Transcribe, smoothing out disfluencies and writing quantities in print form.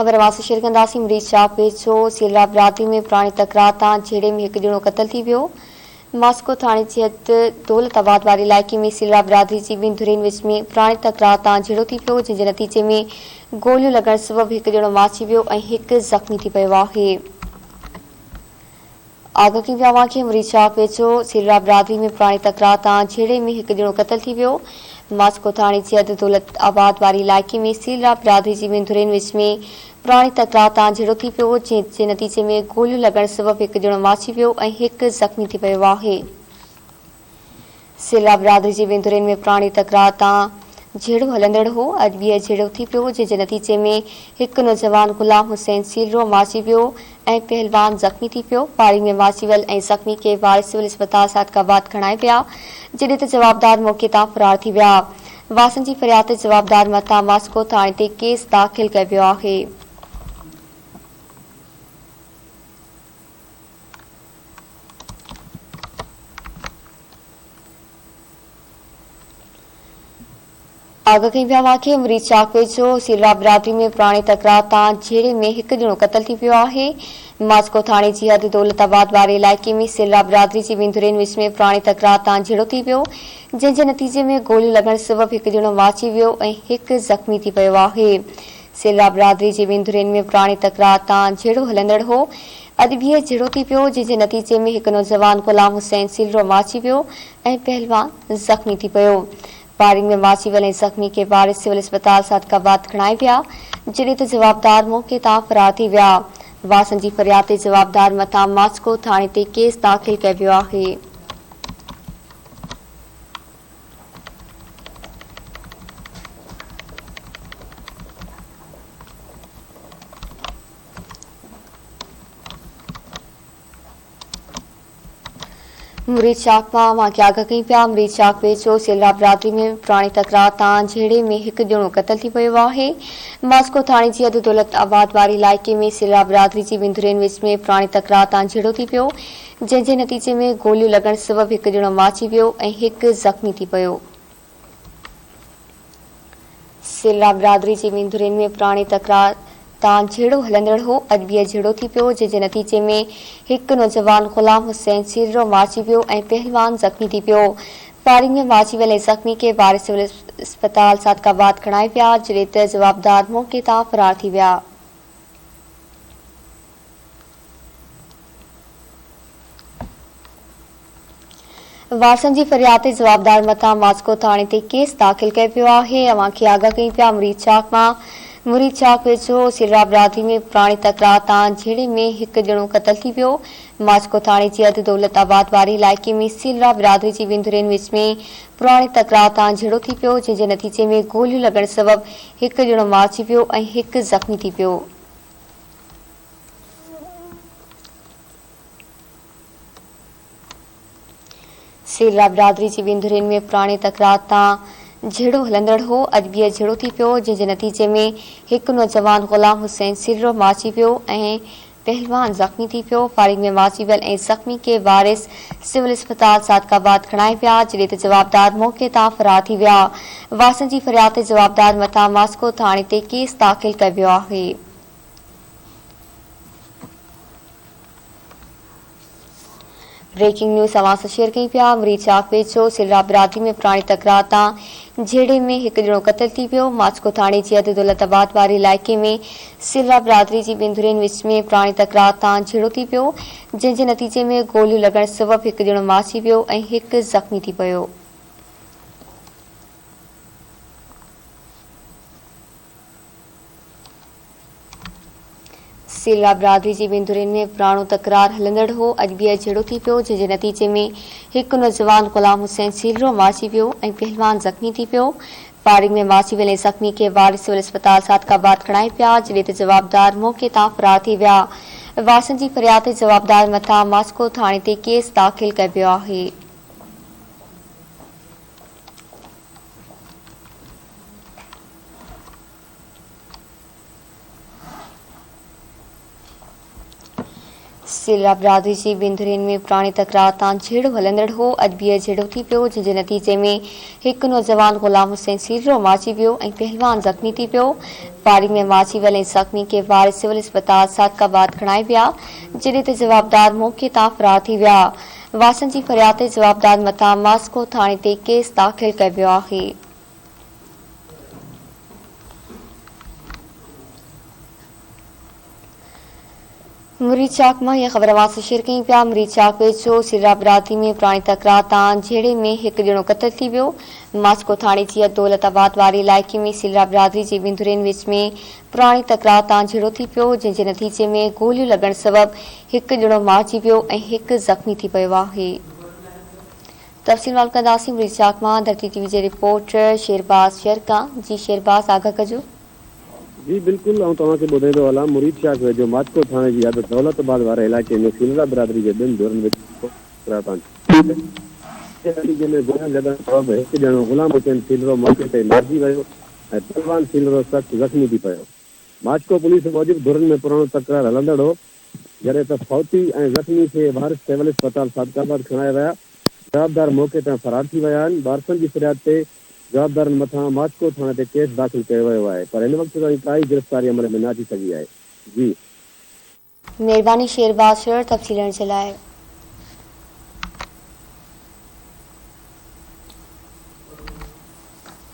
ख़बर वास शेयर कंदासीं। मरीज शाप वेझो सीलरा बिरादरी में पुराणी तकरार तां झेड़े में हिकु ॼणो क़तल थी वियो। मास्को थाणे जी हद दौलताबाद वारे इलाइक़े में सीलरा बिरादरी जी ॿिनि धुरियुनि विच में पुराणी तकरार तां झेड़ो थी पियो, जंहिंजे नतीजे में गोलियूं लॻण सबबि हिकु ॼणो माची वियो ऐं हिकु ज़ख़्मी थी पियो आहे। आगाह विया के मरीज शाप वेझो सीलरा बिरादरी में पुराणी तकरार तां झेड़े में हिकु ॼणो क़तल थी वियो। मास्को थाणे जी हद दौलताबाद वारे इलाइक़े में सीलरा बिरादरी जी ॿिनि धुरियुनि विच में पुराणी तकरार तां झेड़ो थी पियो, जंहिंजे नतीजे में गोलियूं लॻण सबबि हिकु ॼणो माची वियो ऐं हिकु ज़ख़्मी थी पियो आहे। सीलरा बिरादरी जी ॿिनि धुरियुनि में पुराणी तकरार तां झेड़ो हलंदड़ हो। अॼु ॿीहर झेड़ो थी पियो, जंहिंजे नतीजे में हिकु नौजवान गुलाम हुसैन सीलरो माची वियो ऐं पहलवान ज़ख़्मी थी पियो। फायरिंग में माची वियल ऐं ज़ख़्मी खे वारिस सिविल अस्पताल सादकाबाद खणाए पिया, जॾहिं त जवाबदार मौक़े तां फरार थी विया। वासनि जी फरियाद ते जवाबदार मथां मास्को थाणे ते केस दाख़िल कयो वियो आहे। आगाह विया के मरीज शाप वेझो सीलरा बिरादरी में पुराणी तकरार तां झेड़े में हिकु ॼणो क़तल थी पियो आहे। मास्को थाणे जी हद दौलताबाद वारे इलाइक़े में सीलरा बिरादरी जी ॿिनि धुरियुनि विच में पुराणी तकरार तां झेड़ो थी पियो, जंहिंजे नतीजे में गोलियूं लॻण सबबि हिकु ॼणो माची वियो ऐं हिकु ज़ख़्मी थी पियो आहे। सीलरा बिरादरी जी ॿिनि धुरियुनि में पुराणी तकरार तां झेड़ो हलंदड़ हो। अॼु ॿीहर झेड़ो थी पियो, जंहिंजे नतीजे में हिकु नौजवान गुलाम हुसैन सीलरो माची वियो ऐं पहलवान ज़ख़्मी थी पियो। फायरिंग में माची वियल ऐं ज़ख़्मी खे वारिस सिविल अस्पताल सादकाबाद खणाए विया, जॾहिं त जवाबदार मौक़े तां फरार थी विया। वासनि जी फरियाद ते जवाबदार मथां मास्को थाणे ते केस दाख़िल कयो वियो आहे। मरीज शाप मां आगाह कई पिया। मरीज शाप वेझो सीलरा बिरादरी में पुराणी तकरार तां झेड़े में हिकु ॼणो क़तल थी पियो आहे। मास्को थाणे जी हद दौलताबाद वारे इलाइक़े में सीलरा बिरादरी जी ॿिनि धुरियुनि विच में पुराणी तकरार तां झेड़ो थी पियो, जंहिंजे नतीजे में गोलियूं लॻण सबबि हिकु ॼणो माची वियो ऐं हिकु ज़ख़्मी थी पियो। सीलरा बिरादरी जी ॿिनि धुरियुनि में पुराणी तकरार तां झेड़ो हलंदड़ हो। अॼु ॿीहर झेड़ो थी पियो, जंहिंजे नतीजे में हिकु नौजवान गुलाम हुसैन सीलरो माची वियो ऐं पहलवान ज़ख़्मी थी पियो। फायरिंग में माची वियल ऐं ज़ख़्मी खे वारिस सिविल अस्पताल सादकाबाद खणाए पिया, जॾहिं त जवाबदार मौक़े तां फरार थी विया। वारसनि जी फरियाद ते जवाबदार मथां मास्को थाणे ते केस दाख़िल कयो वियो आहे। आगाह कई पिया मरीज शाप मां मरीज शाप वेझो सीलरा बिरादरी में पुराणी तकरार तां झेड़े में हिकु ॼणो क़तल थी वियो। मास्को थाणे जी हद दौलताबाद वारे इलाइक़े में सीलरा बिरादरी जी ॿिनि धुरियुनि विच में पुराणी तकरार तां झेड़ो थी पियो, जंहिंजे नतीजे में गोलियूं लॻण सबबि हिकु ॼणो माची वियो ऐं हिकु ज़ख़्मी थी पियो। सीलरा बिरादरी जी ॿिनि धुरियुनि में पुराणी तकरार तां झेड़ो हलंदड़ हो। अॼु ॿीहर झेड़ो थी पियो, जंहिंजे नतीजे में हिकु नौजवान गुलाम हुसैन सीलरो माची वियो ऐं पहलवान ज़ख़्मी थी पियो। फायरिंग में माची वियल ऐं ज़ख़्मी खे वारिस सिविल अस्पताल सादकाबाद खणाए पिया, जॾहिं त जवाबदार मौक़े तां फरार थी विया। वासनि जी फरियाद ते जवाबदार मथां मास्को थाणे ते केस दाख़िल कयो वियो आहे। ब्रेकिंग न्यूज़ अवां सां शेयर कई पिया। मरीज शाप वेझो सीलरा बिरादरी में पुराणी तकरार तां झेड़े में हिकु ॼणो क़तल थी वियो। मास्को थाणे जी हद दौलताबाद वारे इलाइक़े में सीलरा बिरादरी जी ॿिनि धुरियुनि विच में पुराणी तकरार तां झेड़ो थी पियो, जंहिंजे नतीजे में गोलियूं लॻण सबबि हिकु ॼणो माची वियो ऐं हिकु ज़ख़्मी थी पियो। सीलरा बिरादरी जी ॿिनि धुरियुनि में पुराणो तकरार हलंदड़ हो। अॼु ॿीहर झेड़ो थी पियो, जंहिंजे नतीजे में हिकु नौजवान गुलाम हुसैन सीलरो माची वियो ऐं पहलवान ज़ख़्मी थी पियो। फायरिंग में माची वियल ऐं ज़ख़्मी खे वारिस सिविल अस्पताल सादकाबाद खणाए पिया, जॾहिं त जवाबदार मौक़े तां फरार थी विया। वासनि जी फरियाद ते जवाबदार मथां मास्को थाणे ते केस दाख़िल कयो वियो आहे। सिल्ला बिरादरी जी बिंदुरिन में पुरानी तकरार तां झेड़ो हलंदड़ हो। अॼु ॿीहर झेड़ो थी पियो, जंहिंजे नतीजे में हिकु नौजवान गुलाम हुसैन सीरो माची वियो ऐं पहलवान ज़ख़्मी थी पियो। पारी में माची वियल ऐं ज़ख़्मी खे वार सिविल अस्पताल सादकाबाद खणाए विया, जॾहिं त जवाबदार मौक़े तां फरार थी विया। वासनि जी फरियाद ते जवाबदार मथां मास्को थाणे ते केस दाख़िल कयो वियो आहे। मुरीद चाक मां यह ख़बर वास शेयर कई पिया। मुरीद चाक वेझो सिरा बिरादरी में पुरानी तकरार तां झेड़े में हिकु ॼणो क़त्ल थी वियो। मास्को थाणे जी दौलताबाद वारे इलाइक़े में सिरा बिरादरी जे बिंदुरिन विच में पुरानी तकरार तां झेड़ो थी पियो, जंहिंजे नतीजे में गोलियूं लॻण सबबि हिकु ॼणो मारिजी वियो ऐं हिकु ज़ख़्मी थी पियो आहे। तफ़सील वाल कंदासीं मुरीद चाक मां धरती टीवी जे रिपोर्टर शेरबाज़ शर्का। जी शेरबाज़, आगाह कजो। जी बिल्कुल, तव्हांखे ॿुधाईंदो हलां। मुरीद शाह वेझो मास्को थाणे जी दौलताबाद वारे इलाइक़े में सिल्ला बिरादरी जे ॿिनि धुरनि में हिकु ॼणो गुलाम हुसैन सीलरो मौक़े ते मारिजी वियो ऐं पहलवान सीलरो सख़्तु ज़ख़्मी थी पियो। मास्को पुलिस मूजिबि धुरनि में पुराणो तकरार हलंदड़ हो, जॾहिं त फौती ऐं ज़ख़्मी खे वारिस सिविल अस्पताल सादकाबाद खणाए विया। जवाबदार मौक़े तां फरार थी विया आहिनि। वारसनि जी फरियाद ते जवाबदारनि मथां मास्को थाणे ते केस दाख़िल कयो वियो आहे, पर हिन वक़्त ताईं काई गिरफ़्तारी अमल में न अची सघी आहे। जी महिरबानी शेरबाज़ तफ़सीलनि जे लाइ।